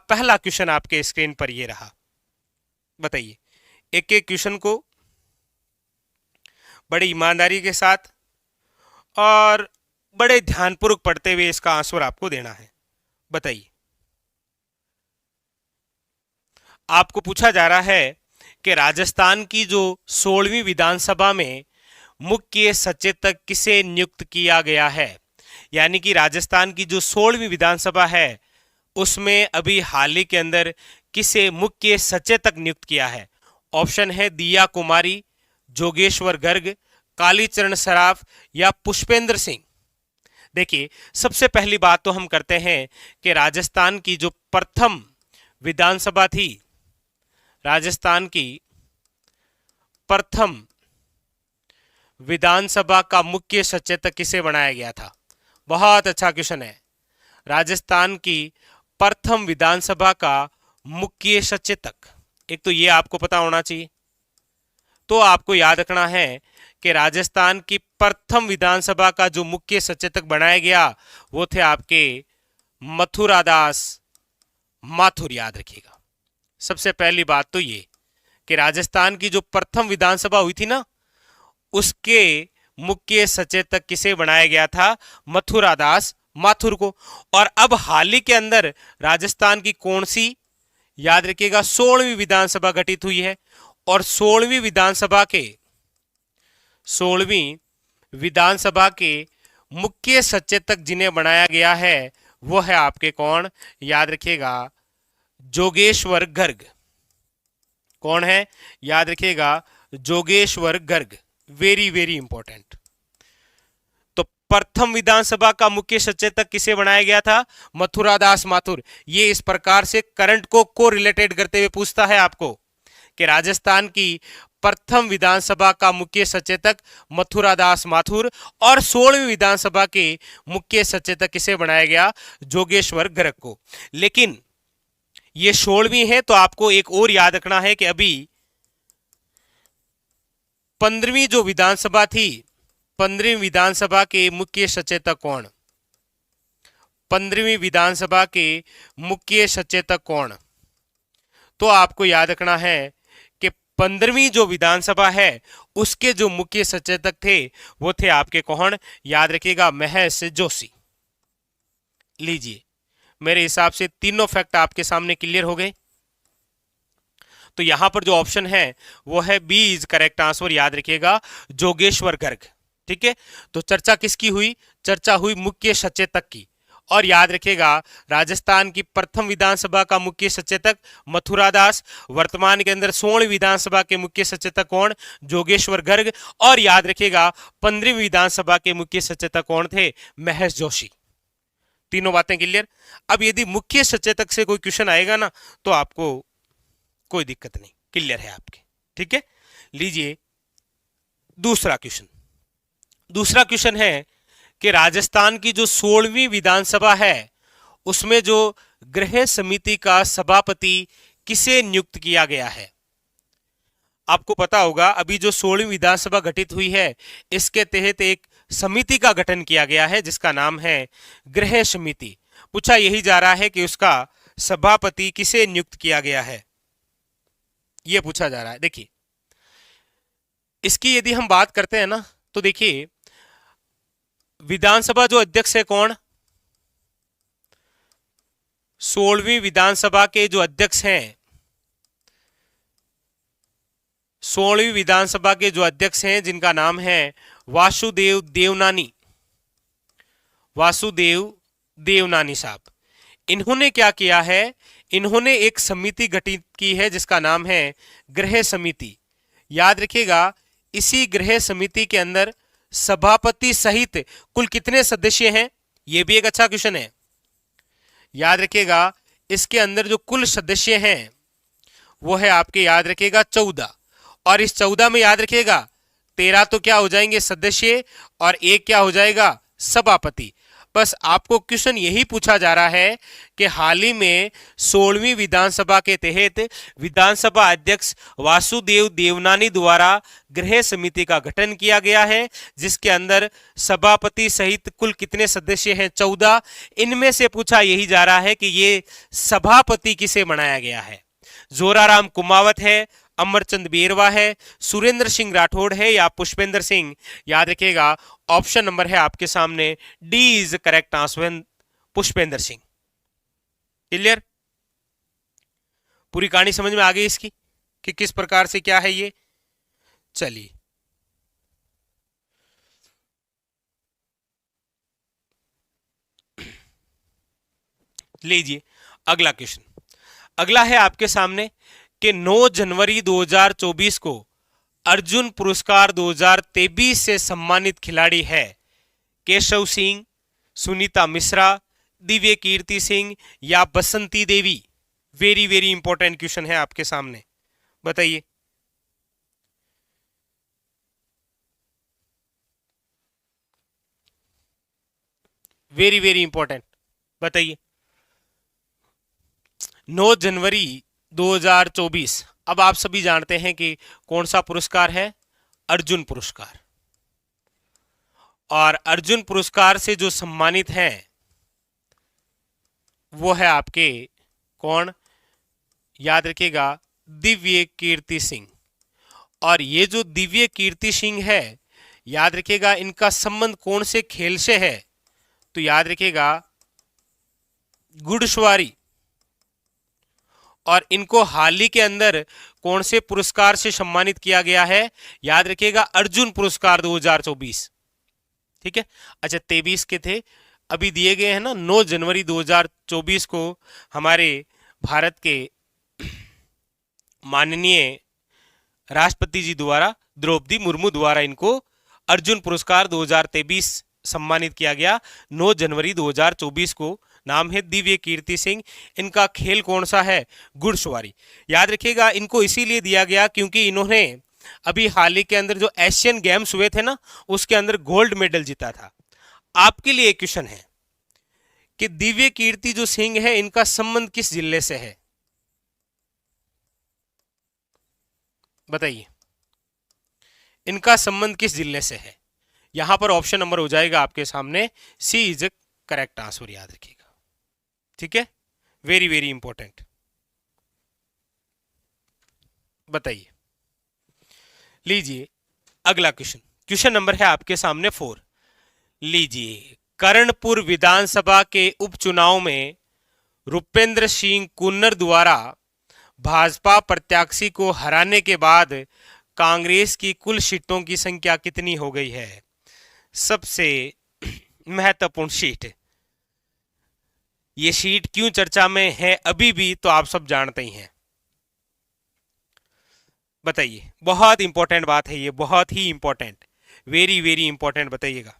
पहला क्वेश्चन आपके स्क्रीन पर ये रहा। बताइए, एक एक क्वेश्चन को बड़ी ईमानदारी के साथ और बड़े ध्यानपूर्वक पढ़ते हुए इसका आंसर आपको देना है। बताइए, आपको पूछा जा रहा है कि राजस्थान की जो 16वीं विधानसभा में मुख्य सचेतक किसे नियुक्त किया गया है। यानी कि राजस्थान की जो 16वीं विधानसभा है उसमें अभी हाल ही के अंदर किसे मुख्य सचेतक नियुक्त किया है। ऑप्शन है दिया कुमारी, जोगेश्वर गर्ग, कालीचरण सराफ या पुष्पेंद्र सिंह। देखिए, सबसे पहली बात तो हम करते हैं कि राजस्थान की जो प्रथम विधानसभा थी, राजस्थान की प्रथम विधानसभा का मुख्य सचेतक किसे बनाया गया था। बहुत अच्छा क्वेश्चन है। राजस्थान की प्रथम विधानसभा का मुख्य सचेतक, एक तो ये आपको पता होना चाहिए। तो आपको याद रखना है कि राजस्थान की प्रथम विधानसभा का जो मुख्य सचेतक बनाया गया वो थे आपके मथुरादास माथुर। याद रखिएगा, सबसे पहली बात तो ये कि राजस्थान की जो प्रथम विधानसभा हुई थी ना, उसके मुख्य सचेतक किसे बनाया गया था, मथुरादास माथुर को। और अब हाल ही के अंदर राजस्थान की कौन सी, याद रखिएगा, 16वीं विधानसभा गठित हुई है। और 16वीं विधानसभा के मुख्य सचेतक जिन्हें बनाया गया है वो है आपके कौन, याद रखिएगा, जोगेश्वर गर्ग। कौन है, याद रखिएगा, Jogeshwar Garg. Very very important. तो प्रथम विधानसभा का मुख्य सचेतक किसे बनाया गया था, मथुरादास माथुर। ये इस प्रकार से करंट को रिलेटेड करते हुए पूछता है आपको कि राजस्थान की प्रथम विधानसभा का मुख्य सचेतक मथुरादास माथुर और 16वीं विधानसभा के मुख्य सचेतक किसे बनाया गया, जोगेश्वर गर्ग को। लेकिन ये 16वीं है तो आपको एक और याद रखना है कि अभी 15वीं जो विधानसभा थी, 15वीं विधानसभा के मुख्य सचेतक कौन, 15वीं विधानसभा के मुख्य सचेतक कौन। तो आपको याद रखना है कि 15वीं जो विधानसभा है उसके जो मुख्य सचेतक थे वो थे आपके कौन, याद रखिएगा, महेश जोशी। लीजिए, मेरे हिसाब से तीनों फैक्ट आपके सामने क्लियर हो गए। तो यहां पर जो ऑप्शन है वो है बी इज करेक्ट आंसर। याद रखिएगा, जोगेश्वर गर्ग। ठीक है, तो चर्चा किसकी हुई, चर्चा हुई मुख्य सचेतक की। और याद रखिएगा, राजस्थान की प्रथम विधानसभा का मुख्य सचेतक मथुरादास, वर्तमान के अंदर 16वीं विधानसभा के मुख्य सचेतक कौन, जोगेश्वर गर्ग। और याद रखिएगा, 15वीं विधानसभा के मुख्य सचेतक कौन थे, महेश जोशी। तीनों बातें क्लियर। अब यदि मुख्य सचेतक से कोई क्वेश्चन आएगा ना तो आपको कोई दिक्कत नहीं, क्लियर है आपके। ठीक है, लीजिए दूसरा क्वेश्चन। दूसरा क्वेश्चन है कि राजस्थान की जो 16वीं विधानसभा है उसमें जो गृह समिति का सभापति किसे नियुक्त किया गया है। आपको पता होगा अभी जो 16वीं विधानसभा गठित हुई है इसके तहत एक समिति का गठन किया गया है जिसका नाम है गृह समिति। पूछा यही जा रहा है कि उसका सभापति किसे नियुक्त किया गया है, यह पूछा जा रहा है। देखिए, इसकी यदि हम बात करते हैं ना तो देखिए, विधानसभा जो अध्यक्ष है कौन, 16वीं विधानसभा के जो अध्यक्ष हैं, 16वीं विधानसभा के जो अध्यक्ष हैं जिनका नाम है वासुदेव देवनानी, वासुदेव देवनानी साहब। इन्होंने क्या किया है, इन्होंने एक समिति गठित की है जिसका नाम है गृह समिति। याद रखिएगा, इसी गृह समिति के अंदर सभापति सहित कुल कितने सदस्य हैं, यह भी एक अच्छा क्वेश्चन है। याद रखिएगा, इसके अंदर जो कुल सदस्य हैं वो है आपके, याद रखिएगा, 14। और इस 14 में याद रखिएगा 13 तो क्या हो जाएंगे सदस्य और एक क्या हो जाएगा, सभापति। बस आपको क्वेश्चन यही पूछा जा रहा है कि हाल ही में 16वीं विधानसभा के तहत विधानसभा अध्यक्ष वासुदेव देवनानी द्वारा गृह समिति का गठन किया गया है, जिसके अंदर सभापति सहित कुल कितने सदस्य हैं? 14। इनमें से पूछा यही जा रहा है कि ये सभापति किसे बनाया गया है? जोराराम कुमावत है, अमरचंद बेरवा है, सुरेंद्र सिंह राठौड़ है या पुष्पेंद्र सिंह? याद रखिएगा ऑप्शन नंबर है आपके सामने D is correct answer, Pushpendra Singh. Clear? पूरी कहानी समझ में आ गई इसकी कि किस प्रकार से क्या है ये? चलिए लीजिए अगला क्वेश्चन। अगला है आपके सामने कि 9 जनवरी 2024 को अर्जुन पुरस्कार 2023 से सम्मानित खिलाड़ी है केशव सिंह, सुनीता मिश्रा, दिव्य कीर्ति सिंह या बसंती देवी? वेरी वेरी इंपॉर्टेंट क्वेश्चन है आपके सामने, बताइए। वेरी वेरी इंपॉर्टेंट, बताइए। 9 जनवरी 2024, अब आप सभी जानते हैं कि कौन सा पुरस्कार है? अर्जुन पुरस्कार। और अर्जुन पुरस्कार से जो सम्मानित हैं वो है आपके कौन? याद रखिएगा दिव्य कीर्ति सिंह। और ये जो दिव्य कीर्ति सिंह है, याद रखिएगा इनका संबंध कौन से खेल से है? तो याद रखिएगा घुड़सवारी। और इनको हाल ही के अंदर कौन से पुरस्कार से सम्मानित किया गया है? याद रखिएगा अर्जुन पुरस्कार 2024। ठीक है, अच्छा 23 के थे, अभी दिए गए हैं ना 9 जनवरी 2024 को हमारे भारत के माननीय राष्ट्रपति जी द्वारा, द्रौपदी मुर्मू द्वारा इनको अर्जुन पुरस्कार 2023 सम्मानित किया गया 9 जनवरी 2024 को। नाम है दिव्य कीर्ति सिंह। इनका खेल कौन सा है? घुड़सवारी। याद रखिएगा इनको इसीलिए दिया गया क्योंकि इन्होंने अभी हाल ही के अंदर जो एशियन गेम्स हुए थे ना, उसके अंदर गोल्ड मेडल जीता था। आपके लिए एक क्वेश्चन है कि दिव्य कीर्ति जो सिंह है इनका संबंध किस जिले से है? बताइए, इनका संबंध किस जिले से है? यहां पर ऑप्शन नंबर हो जाएगा आपके सामने सी इज ए करेक्ट आंसर, याद रखिएगा। ठीक है, वेरी वेरी इंपॉर्टेंट, बताइए। लीजिए अगला क्वेश्चन, क्वेश्चन नंबर है आपके सामने 4। लीजिए, कर्णपुर विधानसभा के उपचुनाव में रुपेंद्र सिंह कुन्नर द्वारा भाजपा प्रत्याशी को हराने के बाद कांग्रेस की कुल सीटों की संख्या कितनी हो गई है? सबसे महत्वपूर्ण सीट। ये सीट क्यों चर्चा में है अभी भी, तो आप सब जानते ही हैं। बताइए, बहुत इंपॉर्टेंट बात है ये, बहुत ही इंपॉर्टेंट, वेरी वेरी इंपॉर्टेंट, बताइएगा।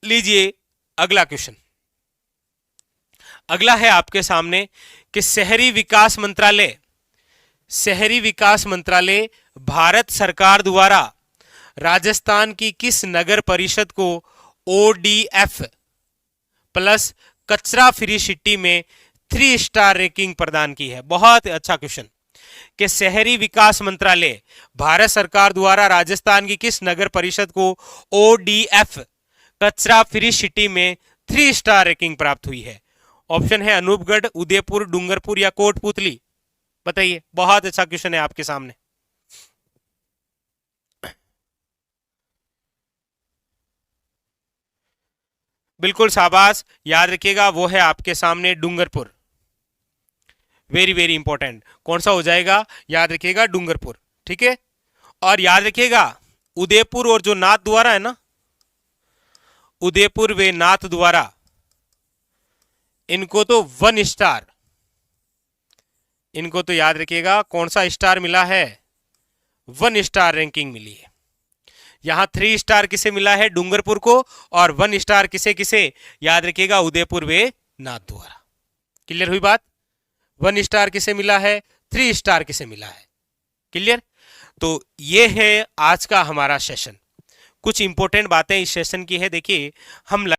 लीजिए अगला क्वेश्चन। अगला है आपके सामने कि शहरी विकास मंत्रालय भारत सरकार द्वारा राजस्थान की किस नगर परिषद को ODF प्लस कचरा फ्री सिटी में 3 स्टार रैंकिंग प्रदान की है? बहुत अच्छा क्वेश्चन कि शहरी विकास मंत्रालय भारत सरकार द्वारा राजस्थान की किस नगर परिषद को ODF कचरा फ्री सिटी में 3 स्टार रैंकिंग प्राप्त हुई है? ऑप्शन है अनूपगढ़, उदयपुर, डूंगरपुर या कोटपुतली? बताइए, बहुत अच्छा क्वेश्चन है आपके सामने। बिल्कुल शाबाश, याद रखिएगा वो है आपके सामने डूंगरपुर। वेरी वेरी इंपॉर्टेंट, कौन सा हो जाएगा? याद रखिएगा डूंगरपुर। ठीक है, और याद रखिएगा उदयपुर और जो नाथ द्वारा है ना, उदयपुर वे नाथ द्वारा, इनको तो 1 स्टार, इनको तो याद रखिएगा कौन सा स्टार मिला है? 1 स्टार रैंकिंग मिली है। यहां 3 स्टार किसे मिला है? डूंगरपुर को। और 1 स्टार किसे किसे? याद रखिएगा उदयपुर वे नाथ द्वारा। क्लियर हुई बात? 1 स्टार किसे मिला है? 3 स्टार किसे मिला है? क्लियर? तो ये है आज का हमारा सेशन। कुछ इंपॉर्टेंट बातें इस सेशन की है, देखिए हम